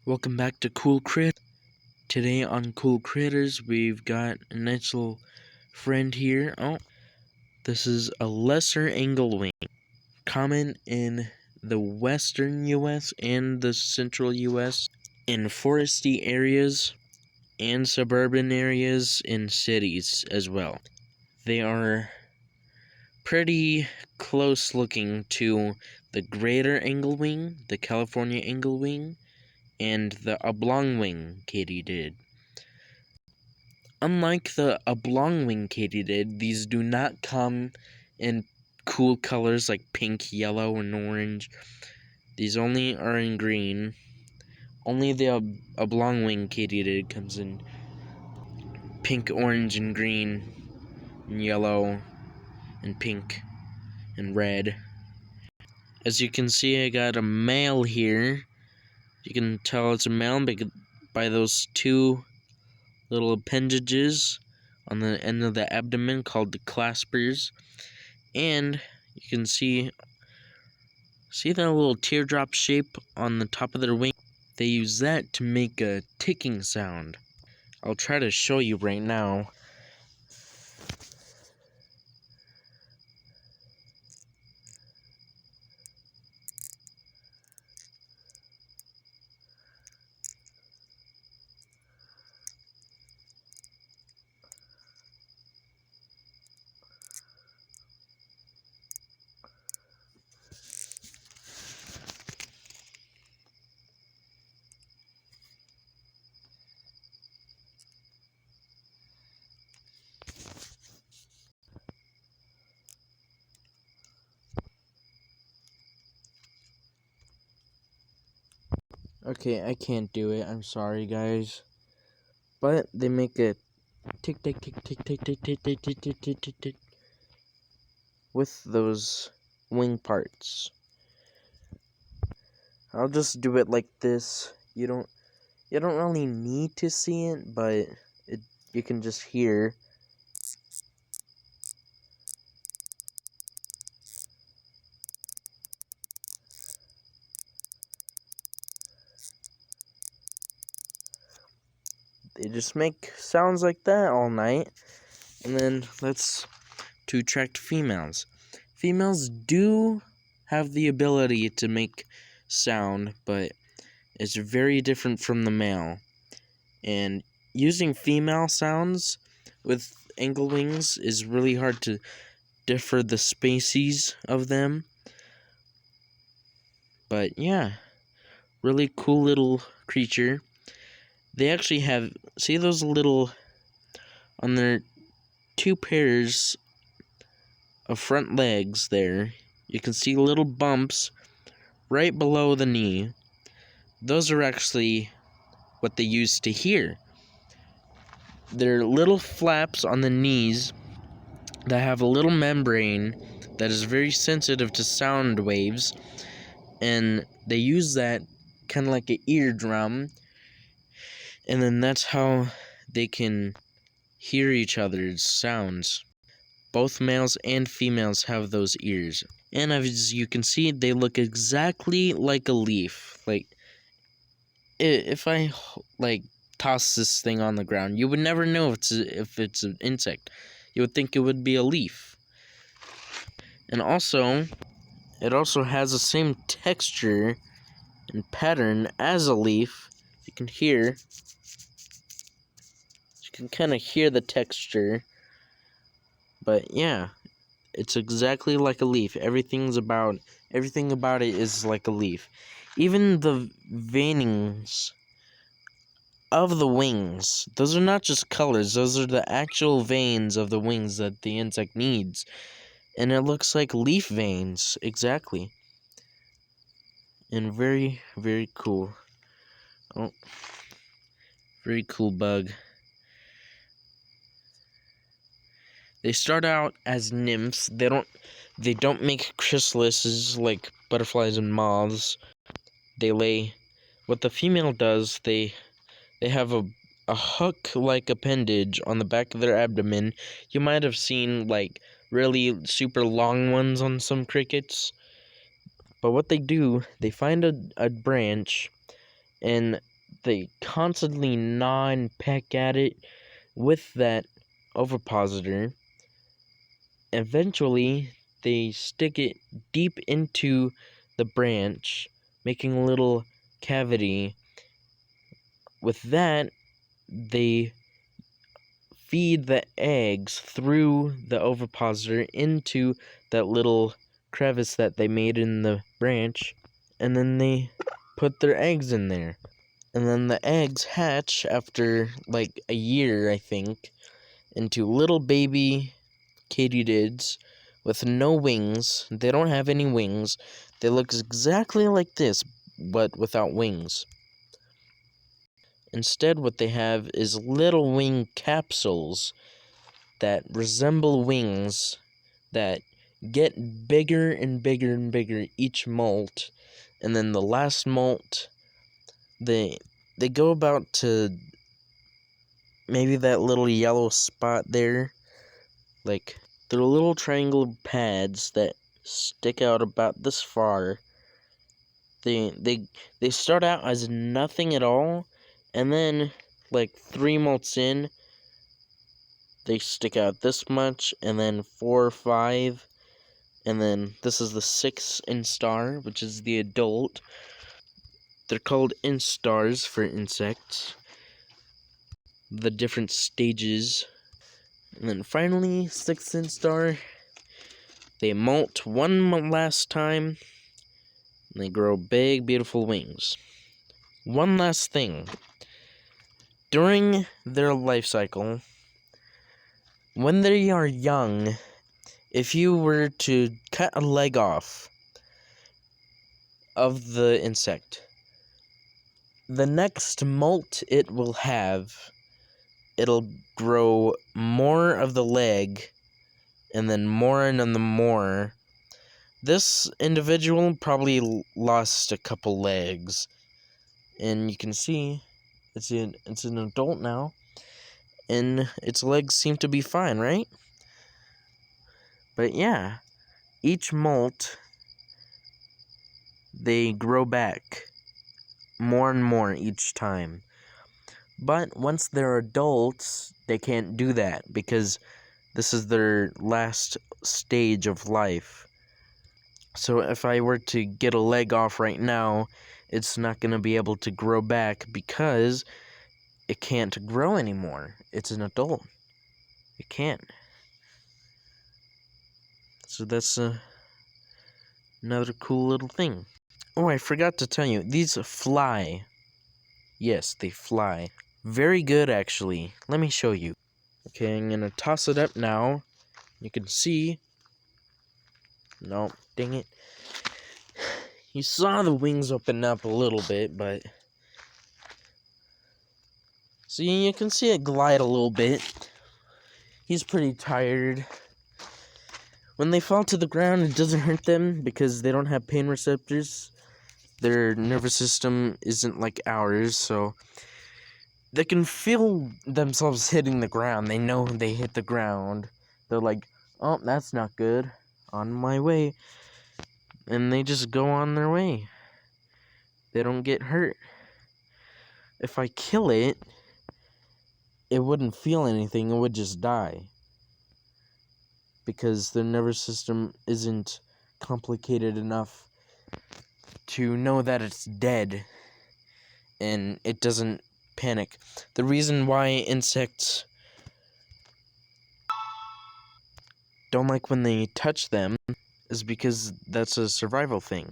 Welcome back to Cool Crit. Today on Cool Critters, we've got a nice little friend here. Oh, this is a lesser anglewing, common in the western U.S. and the central U.S., in foresty areas and suburban areas in cities as well. They are pretty close looking to the greater anglewing, the California anglewing, and the oblong-wing katydid. Unlike the oblong-wing katydid, these do not come in cool colors like pink, yellow, and orange. These only are in green. Only the oblong-wing katydid comes in pink, orange, and green, and yellow, and pink, and red. As you can see, I got a male here. You can tell it's a male by those two little appendages on the end of the abdomen called the claspers. And you can see that little teardrop shape on the top of their wing? They use that to make a ticking sound. I'll try to show you right now. Okay, I can't do it. I'm sorry, guys. But they make a tick tick tick tick tick tick tick tick tick tick tick tick tick with those wing parts. I'll just do it like this. You don't really need to see it, but you can just hear. They just make sounds like that all night. And then to attract females. Females do have the ability to make sound, but it's very different from the male. And using female sounds with anglewings is really hard to differ the species of them. But yeah, really cool little creature. They actually have, see those little, on their two pairs of front legs there, you can see little bumps right below the knee. Those are actually what they use to hear. They're little flaps on the knees that have a little membrane that is very sensitive to sound waves, and they use that kind of like an eardrum, and then that's how they can hear each other's sounds. Both males and females have those ears. And as you can see, they look exactly like a leaf. Like, if I, toss this thing on the ground, you would never know if it's an insect. You would think it would be a leaf. And also, it also has the same texture and pattern as a leaf. You can kind of hear the texture. But yeah, it's exactly like a leaf. Everything about it is like a leaf. Even the veinings of the wings, those are not just colors, those are the actual veins of the wings that the insect needs. And it looks like leaf veins, exactly. And very, very cool. Oh, very cool bug. They start out as nymphs. They don't make chrysalises like butterflies and moths. They lay. What the female does, they have a hook-like appendage on the back of their abdomen. You might have seen like really super long ones on some crickets. But what they do, they find a branch, and they constantly gnaw and peck at it with that ovipositor. Eventually, they stick it deep into the branch, making a little cavity. With that, they feed the eggs through the ovipositor into that little crevice that they made in the branch, and then they put their eggs in there. And then the eggs hatch after like a year, I think, into little baby katydids with no wings. They don't have any wings. They look exactly like this, but without wings. Instead, what they have is little wing capsules that resemble wings that get bigger and bigger and bigger each molt. And then the last molt, they go about to maybe that little yellow spot there. Like, they're little triangle pads that stick out about this far. They start out as nothing at all, and then like 3 molts in, they stick out this much, and then 4 or 5, and then this is the 6th instar, which is the adult. They're called instars for insects. The different stages. And then finally, 6th instar, they molt one last time, and they grow big, beautiful wings. One last thing. During their life cycle, when they are young, if you were to cut a leg off of the insect, the next molt it will have, it'll grow more of the leg, and then more and then more. This individual probably lost a couple legs, and you can see it's an adult now, and its legs seem to be fine, right? But yeah, each molt, they grow back more and more each time. But once they're adults, they can't do that because this is their last stage of life. So if I were to get a leg off right now, it's not going to be able to grow back because it can't grow anymore. It's an adult. It can't. So that's another cool little thing. Oh, I forgot to tell you, these fly. Yes, they fly. Very good, actually. Let me show you. Okay, I'm gonna toss it up now. You can see. No, dang it. You saw the wings open up a little bit, but... See, you can see it glide a little bit. He's pretty tired. When they fall to the ground, it doesn't hurt them because they don't have pain receptors. Their nervous system isn't like ours, so they can feel themselves hitting the ground. They know they hit the ground. They're like, oh, that's not good. On my way. And they just go on their way. They don't get hurt. If I kill it, it wouldn't feel anything. It would just die. Because their nervous system isn't complicated enough to know that it's dead. And it doesn't panic. The reason why insects don't like when they touch them is because that's a survival thing.